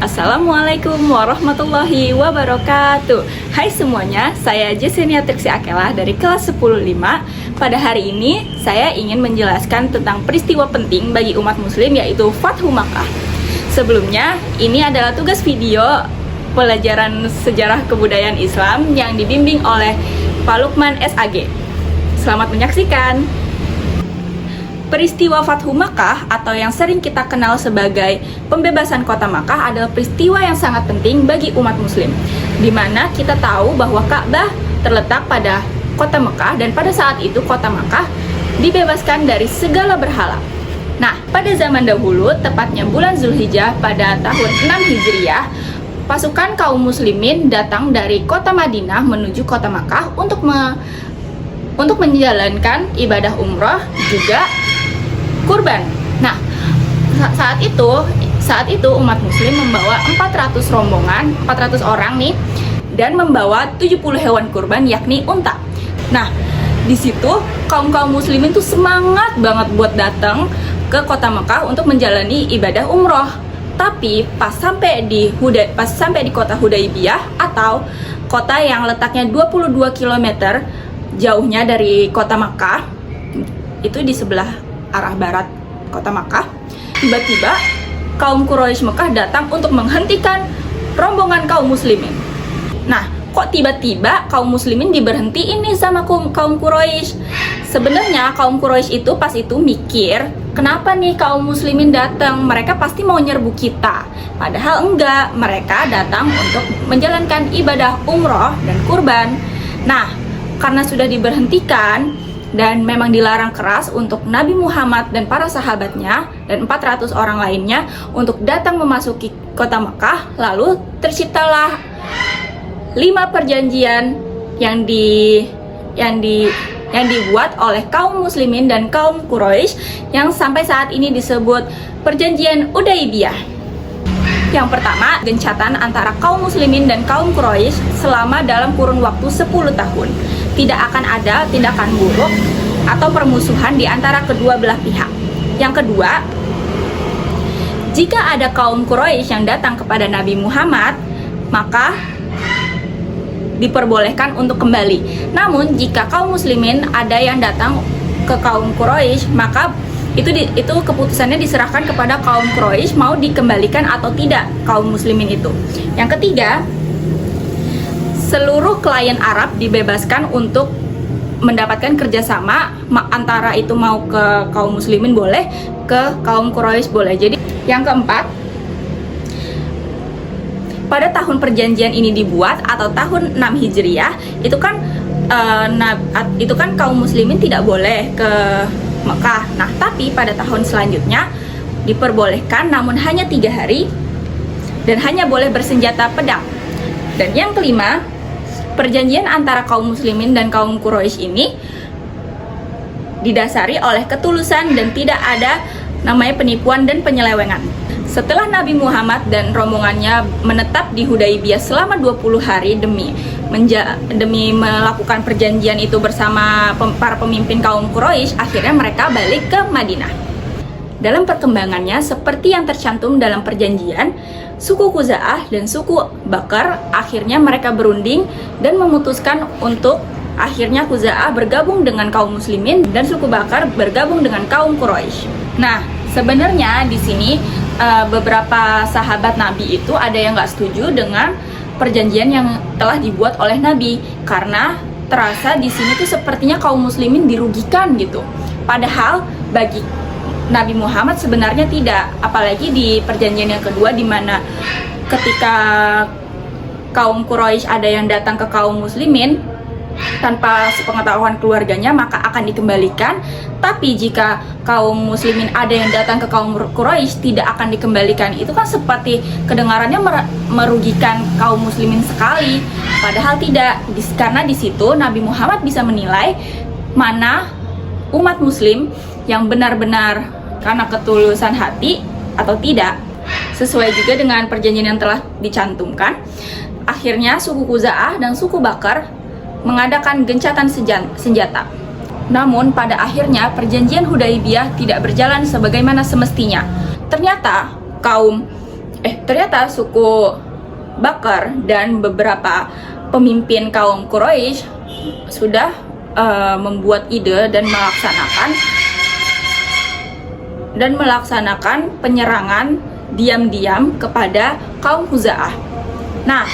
Assalamualaikum warahmatullahi wabarakatuh. Hai semuanya, saya Jesenia Triksi Akela dari kelas 10-5. Pada hari ini, saya ingin menjelaskan tentang peristiwa penting bagi umat muslim, yaitu Fathu Makkah. Sebelumnya, ini adalah tugas video pelajaran sejarah kebudayaan Islam yang dibimbing oleh Pak Lukman SAG. Selamat menyaksikan. Peristiwa Fathu Makkah atau yang sering kita kenal sebagai pembebasan kota Makkah adalah peristiwa yang sangat penting bagi umat muslim, di mana kita tahu bahwa Ka'bah terletak pada kota Makkah dan pada saat itu kota Makkah dibebaskan dari segala berhala. Nah, pada zaman dahulu, tepatnya bulan Zulhijjah pada tahun 6 Hijriah, pasukan kaum muslimin datang dari kota Madinah menuju kota Makkah untuk menjalankan ibadah umroh juga kurban. Nah, saat itu umat muslim membawa 400 rombongan, 400 orang nih, dan membawa 70 hewan kurban yakni unta. Nah, di situ kaum muslimin tuh semangat banget buat datang ke kota Makkah untuk menjalani ibadah umroh. Tapi pas sampai di kota Hudaybiyah atau kota yang letaknya 22 km jauhnya dari kota Makkah, itu di sebelah arah barat kota Makkah, tiba-tiba kaum Quraisy Mekah datang untuk menghentikan rombongan kaum muslimin. Nah, kok tiba-tiba kaum muslimin diberhentiin nih sama kaum Quraisy? Sebenarnya kaum Quraisy itu pas itu mikir, kenapa nih kaum muslimin datang? Mereka pasti mau nyerbu kita. Padahal enggak, mereka datang untuk menjalankan ibadah umroh dan kurban. Nah, karena sudah diberhentikan dan memang dilarang keras untuk Nabi Muhammad dan para sahabatnya dan 400 orang lainnya untuk datang memasuki kota Makkah, lalu terciptalah 5 perjanjian yang dibuat oleh kaum muslimin dan kaum Quraisy yang sampai saat ini disebut Perjanjian Hudaybiyah. Yang pertama, gencatan antara kaum muslimin dan kaum Quraisy selama dalam kurun waktu 10 tahun. Tidak akan ada tindakan buruk atau permusuhan di antara kedua belah pihak. Yang kedua, jika ada kaum Quraisy yang datang kepada Nabi Muhammad, maka diperbolehkan untuk kembali. Namun, jika kaum muslimin ada yang datang ke kaum Quraisy, maka itu keputusannya diserahkan kepada kaum Quraisy mau dikembalikan atau tidak kaum muslimin itu. Yang ketiga, seluruh klien Arab dibebaskan untuk mendapatkan kerjasama, antara itu mau ke kaum muslimin boleh, ke kaum Quraisy boleh. Jadi yang keempat, pada tahun perjanjian ini dibuat atau tahun 6 Hijriah, itu kan kaum muslimin tidak boleh ke Mekah. Nah, tapi pada tahun selanjutnya diperbolehkan, namun hanya 3 hari dan hanya boleh bersenjata pedang. Dan yang kelima, perjanjian antara kaum muslimin dan kaum Quraisy ini didasari oleh ketulusan dan tidak ada namanya penipuan dan penyelewengan. Setelah Nabi Muhammad dan rombongannya menetap di Hudaybiyah selama 20 hari demi melakukan perjanjian itu bersama para pemimpin kaum Quraisy, akhirnya mereka balik ke Madinah. Dalam perkembangannya, seperti yang tercantum dalam perjanjian, suku Khuza'ah dan suku Bakar akhirnya mereka berunding dan memutuskan untuk akhirnya Khuza'ah bergabung dengan kaum muslimin dan suku Bakar bergabung dengan kaum Quraisy. Nah, sebenarnya di sini beberapa sahabat Nabi itu ada yang nggak setuju dengan perjanjian yang telah dibuat oleh Nabi, karena terasa di sini tuh sepertinya kaum muslimin dirugikan gitu. Padahal bagi Nabi Muhammad sebenarnya tidak, apalagi di perjanjian yang kedua, di mana ketika kaum Quraisy ada yang datang ke kaum muslimin tanpa sepengetahuan keluarganya, maka akan dikembalikan. Tapi jika kaum muslimin ada yang datang ke kaum Quraisy, tidak akan dikembalikan. Itu kan seperti kedengarannya merugikan kaum muslimin sekali. Padahal tidak, karena di situ Nabi Muhammad bisa menilai mana umat muslim yang benar-benar karena ketulusan hati atau tidak, sesuai juga dengan perjanjian yang telah dicantumkan. Akhirnya suku Khuza'ah dan suku Bakar mengadakan gencatan senjata. Namun pada akhirnya perjanjian Hudaybiyah tidak berjalan sebagaimana semestinya. Ternyata kaum Ternyata suku Bakar dan beberapa pemimpin kaum Quraisy sudah membuat ide dan melaksanakan penyerangan diam-diam kepada kaum Khuza'ah. Nah,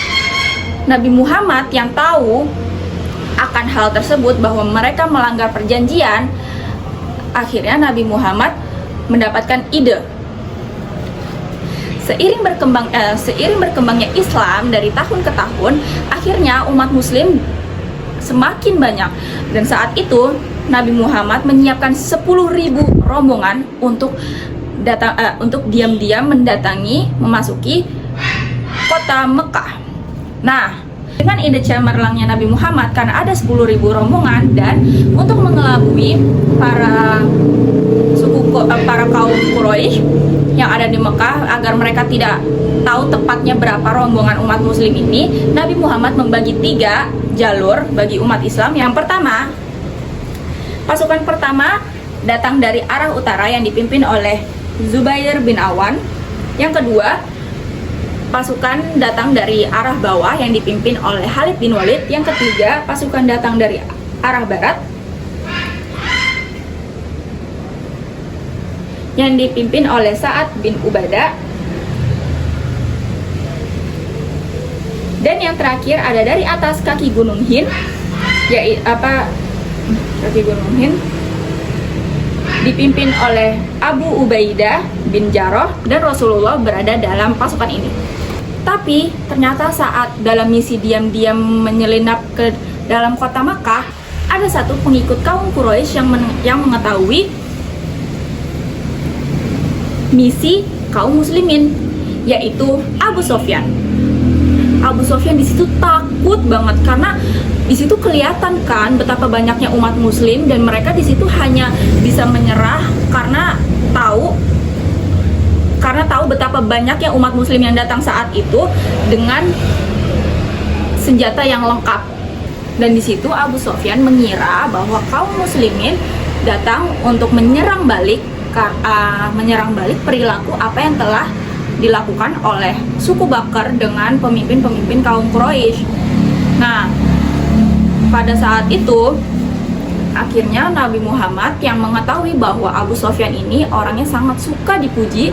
Nabi Muhammad yang tahu akan hal tersebut, bahwa mereka melanggar perjanjian, akhirnya Nabi Muhammad mendapatkan ide. Seiring berkembangnya Islam dari tahun ke tahun, akhirnya umat muslim semakin banyak, dan saat itu Nabi Muhammad menyiapkan 10.000 rombongan untuk diam-diam memasuki kota Mekah. Nah, dengan ide cemerlangnya Nabi Muhammad, karena ada 10.000 rombongan, dan untuk mengelabui para kaum Quraisy yang ada di Mekah agar mereka tidak tahu tepatnya berapa rombongan umat muslim ini, Nabi Muhammad membagi 3 jalur bagi umat Islam. Yang pertama, pasukan pertama datang dari arah utara yang dipimpin oleh Zubair bin Awan. Yang kedua, pasukan datang dari arah bawah yang dipimpin oleh Khalid bin Walid. Yang ketiga, pasukan datang dari arah barat yang dipimpin oleh Sa'ad bin Ubadah. Dan yang terakhir ada dari atas kaki Gunung Hind, kaki Gunung Hind dipimpin oleh Abu Ubaidah bin Jarrah, dan Rasulullah berada dalam pasukan ini. Tapi ternyata saat dalam misi diam-diam menyelinap ke dalam kota Makkah, ada satu pengikut kaum Quraisy yang mengetahui misi kaum muslimin, yaitu Abu Sufyan. Abu Sufyan di situ takut banget, karena di situ kelihatan kan betapa banyaknya umat muslim, dan mereka di situ hanya bisa menyerah karena tahu betapa banyaknya umat muslim yang datang saat itu dengan senjata yang lengkap. Dan di situ Abu Sufyan mengira bahwa kaum muslimin datang untuk menyerang balik perilaku apa yang telah dilakukan oleh suku Bakar dengan pemimpin-pemimpin kaum Quraisy. Nah, pada saat itu akhirnya Nabi Muhammad yang mengetahui bahwa Abu Sufyan ini orangnya sangat suka dipuji,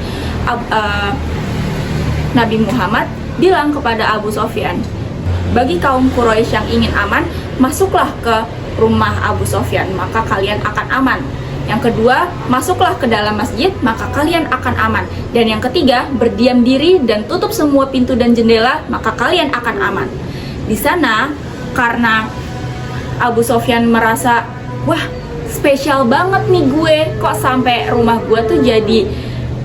Nabi Muhammad bilang kepada Abu Sufyan, bagi kaum Quraisy yang ingin aman, masuklah ke rumah Abu Sufyan, maka kalian akan aman. Yang kedua, masuklah ke dalam masjid, maka kalian akan aman. Dan yang ketiga, berdiam diri dan tutup semua pintu dan jendela, maka kalian akan aman. Di sana, karena Abu Sufyan merasa, wah, spesial banget nih gue, kok sampai rumah gue tuh jadi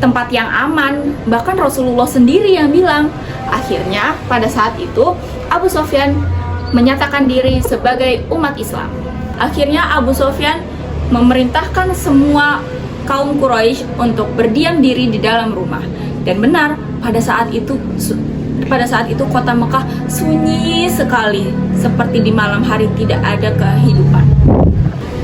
tempat yang aman. Bahkan Rasulullah sendiri yang bilang. Akhirnya, pada saat itu, Abu Sufyan menyatakan diri sebagai umat Islam. Akhirnya Abu Sufyan memerintahkan semua kaum Quraisy untuk berdiam diri di dalam rumah. Dan benar, pada saat itu kota Mekah sunyi sekali, seperti di malam hari tidak ada kehidupan.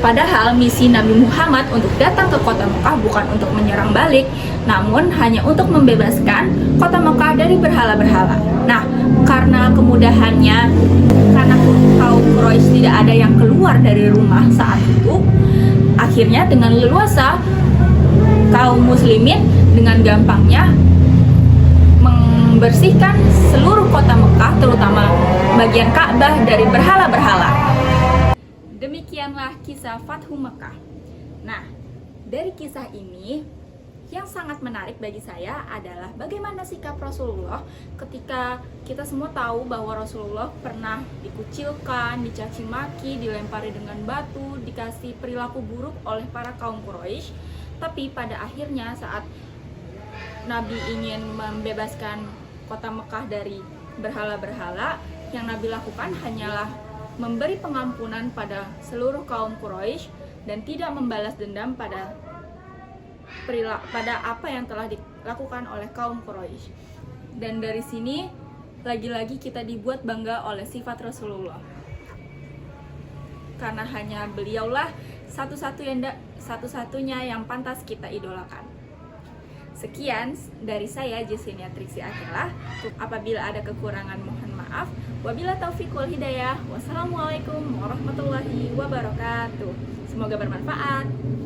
Padahal misi Nabi Muhammad untuk datang ke kota Mekah bukan untuk menyerang balik, namun hanya untuk membebaskan kota Mekah dari berhala-berhala. Nah, karena kemudahannya, karena kaum Quraisy tidak ada yang keluar dari rumah saat itu, akhirnya dengan leluasa kaum muslimin dengan gampangnya membersihkan seluruh kota Mekah, terutama bagian Ka'bah, dari berhala-berhala. Demikianlah kisah Fathu Mekah. Nah, dari kisah ini yang sangat menarik bagi saya adalah bagaimana sikap Rasulullah ketika kita semua tahu bahwa Rasulullah pernah dikucilkan, dicaci maki, dilempari dengan batu, dikasih perilaku buruk oleh para kaum Quraisy. Tapi pada akhirnya saat Nabi ingin membebaskan kota Mekah dari berhala-berhala, yang Nabi lakukan hanyalah memberi pengampunan pada seluruh kaum Quraisy dan tidak membalas dendam pada apa yang telah dilakukan oleh kaum Quraisy. Dan dari sini lagi-lagi kita dibuat bangga oleh sifat Rasulullah, karena hanya beliaulah satu-satunya yang pantas kita idolakan. Sekian dari saya Jesenia Triksi Akila. Apabila ada kekurangan mohon maaf. Wabila taufiq wal hidayah. Wassalamualaikum warahmatullahi wabarakatuh. Semoga bermanfaat.